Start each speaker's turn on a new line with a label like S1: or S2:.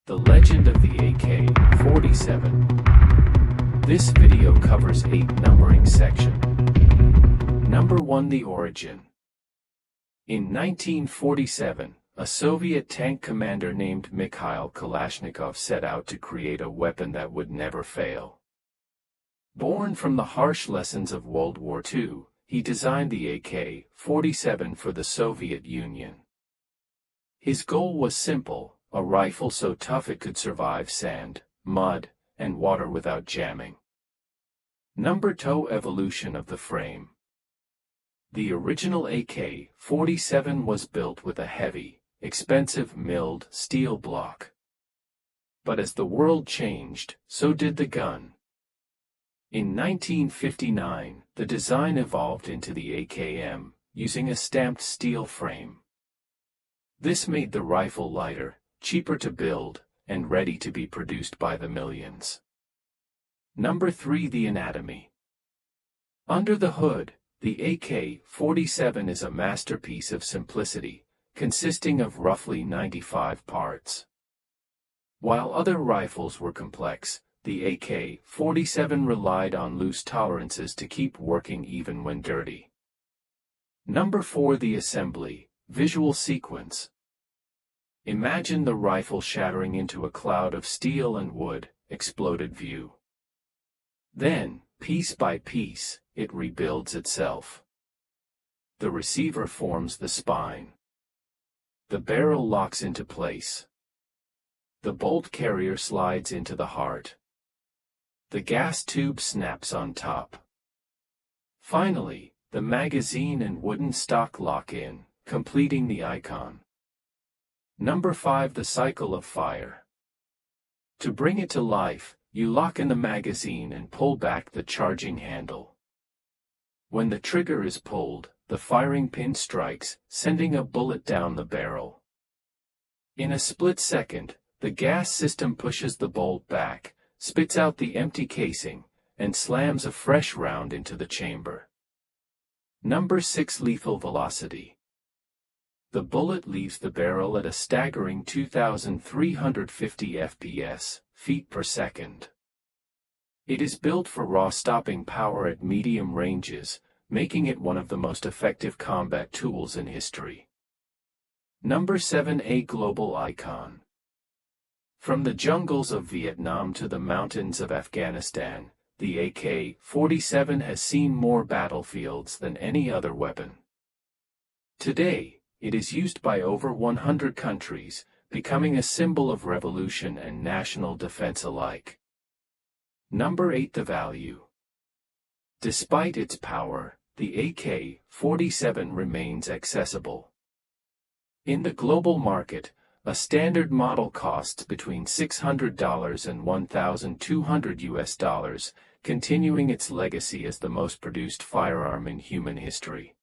S1: The legend of the AK-47. This video covers 8 numbering section. Number 1. The origin. In 1947, a Soviet tank commander named Mikhail Kalashnikov set out to create a weapon that would never fail. Born from the harsh lessons of World War II, he designed the AK-47 for the Soviet Union. His goal was simple: a rifle so tough it could survive sand, mud, and water without jamming. Number 2. Evolution of the frame. The original AK-47 was built with a heavy, expensive milled steel block. But as the world changed, so did the gun. In 1959, the design evolved into the AKM, using a stamped steel frame. This made the rifle lighter, cheaper to build, and ready to be produced by the millions. Number 3. The anatomy. Under the hood, the AK-47 is a masterpiece of simplicity, consisting of roughly 95 parts. While other rifles were complex, the AK-47 relied on loose tolerances to keep working even when dirty. Number 4. The assembly, visual sequence. Imagine the rifle shattering into a cloud of steel and wood, exploded view. Then, piece by piece, it rebuilds itself. The receiver forms the spine. The barrel locks into place. The bolt carrier slides into the heart. The gas tube snaps on top. Finally, the magazine and wooden stock lock in, completing the icon. Number 5. The cycle of fire. To bring it to life, you lock in the magazine and pull back the charging handle. When the trigger is pulled, the firing pin strikes, sending a bullet down the barrel. In a split second, the gas system pushes the bolt back, spits out the empty casing, and slams a fresh round into the chamber. Number 6. Lethal velocity. The bullet leaves the barrel at a staggering 2,350 FPS, feet per second. It is built for raw stopping power at medium ranges, making it one of the most effective combat tools in history. Number 7. A global icon. From the jungles of Vietnam to the mountains of Afghanistan, the AK-47 has seen more battlefields than any other weapon. Today, it is used by over 100 countries, becoming a symbol of revolution and national defense alike. Number 8. The value. Despite its power, the AK-47 remains accessible. In the global market, a standard model costs between $600 and $1,200, continuing its legacy as the most produced firearm in human history.